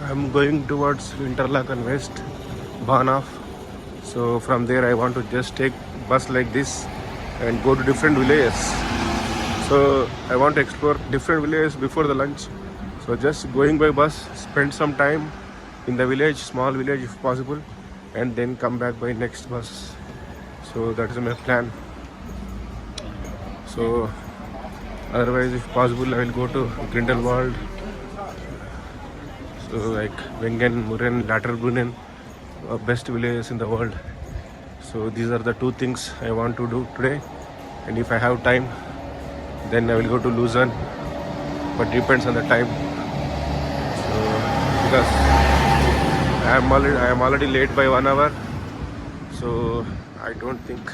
I'm going towards Interlaken West, Banaf. So from there I want to just take bus like this and go to different villages. So I want to explore different villages before the lunch. So just going by bus, spend some time in the village, small village if possible, and then come back by next bus. So that is my plan. So otherwise if possible I will go to Grindelwald. So like Wengen, Murren, Latterbrunnen, best villages in the world. So these are the two things I want to do today. And if I have time, then I will go to Luzern. But depends on the time. So because I am already late by 1 hour. So I don't think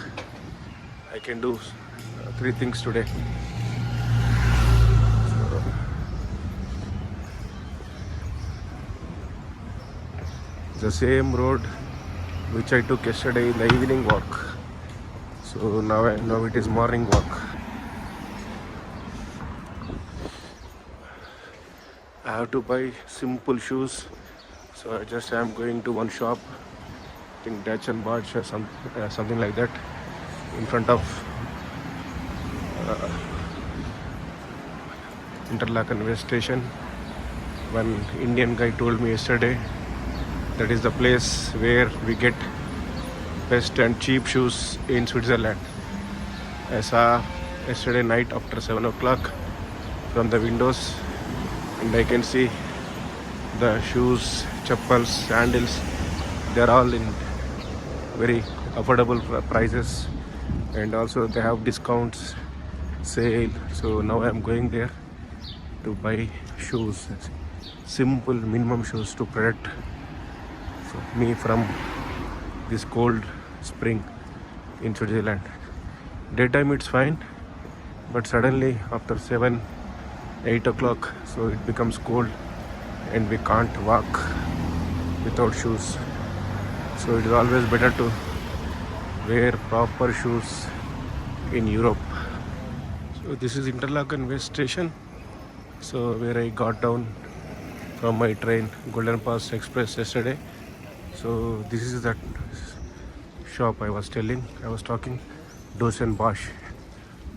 I can do 3 things today. The same road which I took yesterday in the evening walk. So now it is morning walk. I have to buy simple shoes. So I am going to one shop. I think Dutch and Barge or something like that. In front of Interlaken West Station. One Indian guy told me yesterday that is the place where we get best and cheap shoes in Switzerland. I saw yesterday night after 7 o'clock from the windows, and I can see the shoes, chappals, sandals, they are all in very affordable prices, and also they have discounts, sale. So now I am going there to buy shoes, simple minimum shoes to protect me from this cold spring in Switzerland. Daytime it's fine, but suddenly after 7-8 o'clock, so it becomes cold and we can't walk without shoes. So it is always better to wear proper shoes in Europe. So this is Interlaken West Station, so where I got down from my train Golden Pass Express yesterday. So this is that shop I was talking, Dosen Bosch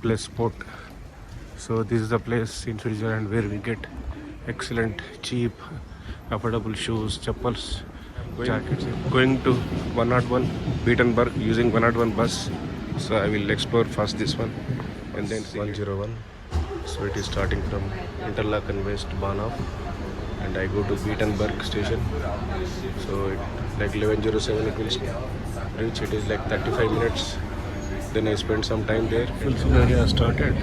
plus Sport. So this is the place in Switzerland where we get excellent, cheap, affordable shoes, chappals, jackets. Going to 101 Beatenberg using 101 bus. So I will explore first this one and then 101. So it is starting from Interlaken West, Bahnhof, and I go to Beatenberg station. So like 11:07 it will reach. It is like 35 minutes. Then I spend some time there. Fulfill area started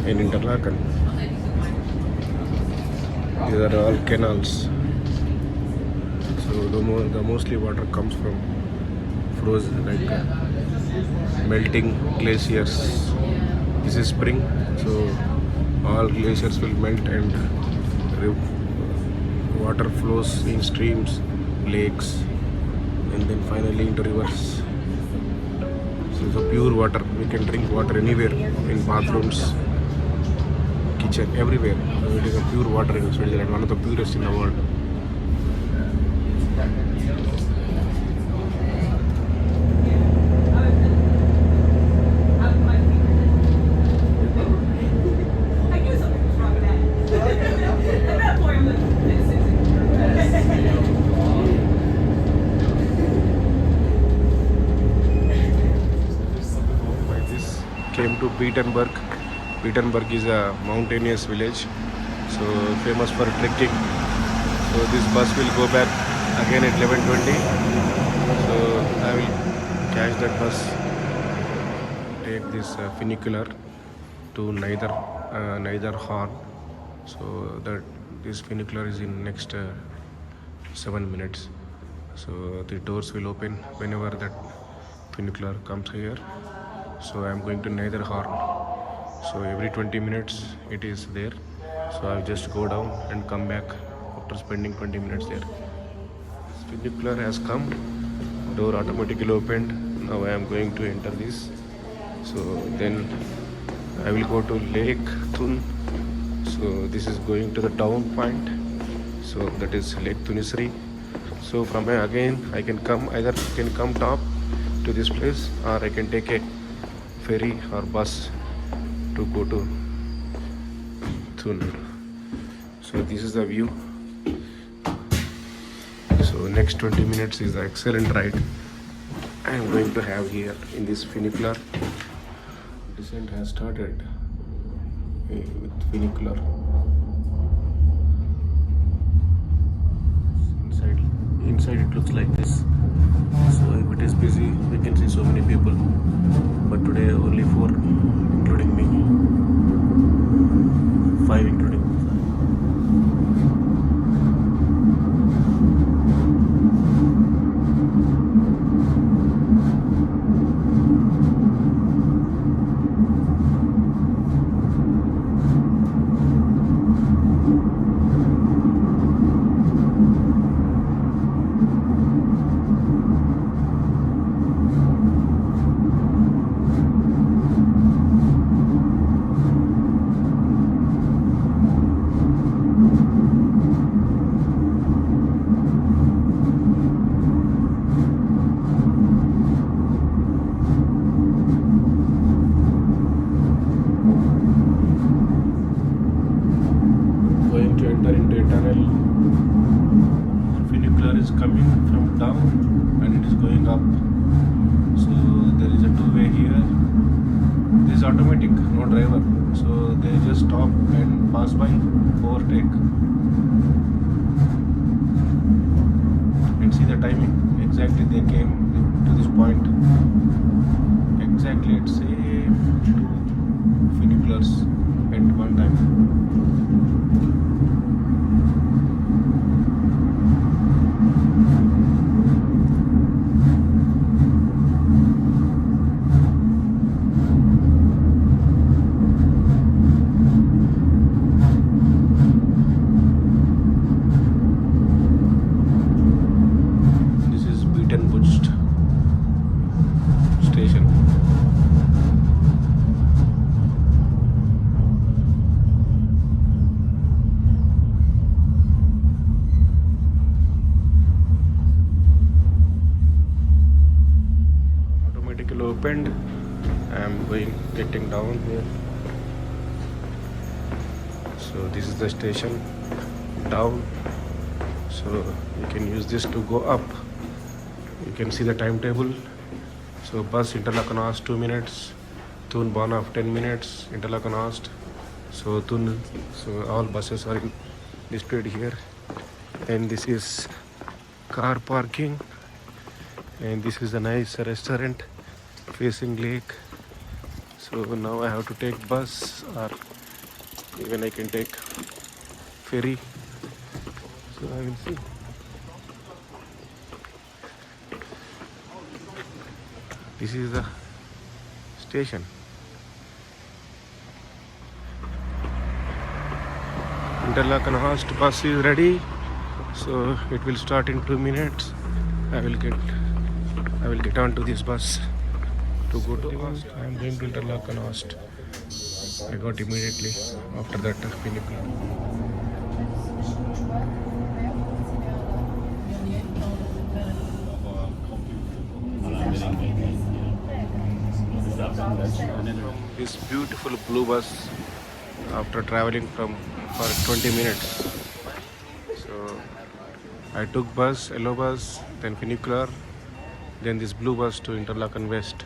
in Interlaken. These are all canals. So the mostly water comes from frozen, like melting glaciers. This is spring, so all glaciers will melt and water flows in streams, lakes, and then finally into rivers. So the pure water, we can drink water anywhere, in bathrooms, kitchen, everywhere. So it is a pure water in Switzerland, one of the purest in the world. Came to Beatenberg. Beatenberg is a mountainous village, so famous for trekking. So this bus will go back again at 11:20. So I will catch that bus, take this funicular to Niederhorn. So that this funicular is in next 7 minutes. So the doors will open whenever that funicular comes here. So I am going to Niederhorn. So every 20 minutes it is there. So I'll just go down and come back after spending 20 minutes there. Funicular has come. Door automatically opened. Now I am going to enter this. So then I will go to Lake Thun. So this is going to the down point. So that is Lake Tunisri. So from here again I can come, either can come top to this place, or I can take a ferry or bus to go to Thun. So this is the view. So next 20 minutes is the excellent ride I am going to have here in this funicular. Descent has started with funicular. Inside it looks like this. So if it is busy, we can see so many people. But today only 4, including me. 5 including me. Funicular is coming from down and it is going up. So there is a two-way here. This is automatic, no driver. So they just stop and pass by, overtake. And see the timing. Exactly they came to this point. Exactly, it's say 2 funiculars at one time. Station. Automatically opened. I am getting down here. So this is the station down. So you can use this to go up. You can see the timetable. So bus Interlaken Ast 2 minutes, Thun Bonaf 10 minutes, Interlaken Ast. So Thun, so all buses are displayed here. And this is car parking. And this is a nice restaurant facing lake. So now I have to take bus, or even I can take ferry. So I will see. This is the station. Interlaken Ast bus is ready, so it will start in 2 minutes. I will get onto this bus to go to Ast. I am going to Interlaken Ast. I got immediately after that funicular. This beautiful blue bus after traveling for 20 minutes. So I took bus, yellow bus, then funicular, then this blue bus to Interlaken West.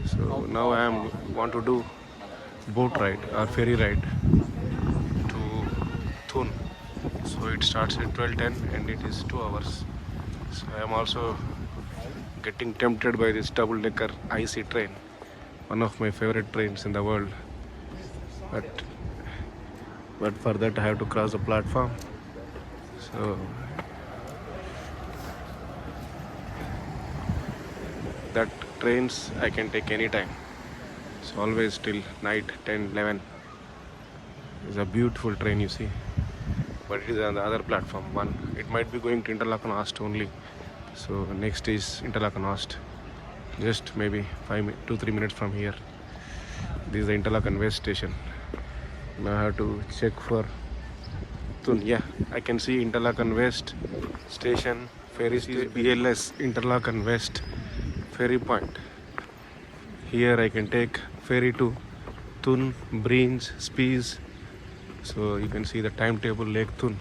So now I want to do boat ride or ferry ride to Thun. So it starts at 12:10 and it is 2 hours. So I am also getting tempted by this double-decker IC train, one of my favorite trains in the world. But for that I have to cross the platform. So that trains I can take anytime. So always till night 10, 11. It's a beautiful train, you see. But it is on the other platform, one. It might be going to Interlaken Ast only. So next is Interlaken Ast. Just maybe 2-3 minutes from here. This is the Interlaken West station. Now I have to check for Thun. Yeah, I can see Interlaken West station. Ferry is BLS Interlaken West ferry point. Here I can take ferry to Thun, Breens, Spies. So you can see the timetable Lake Thun.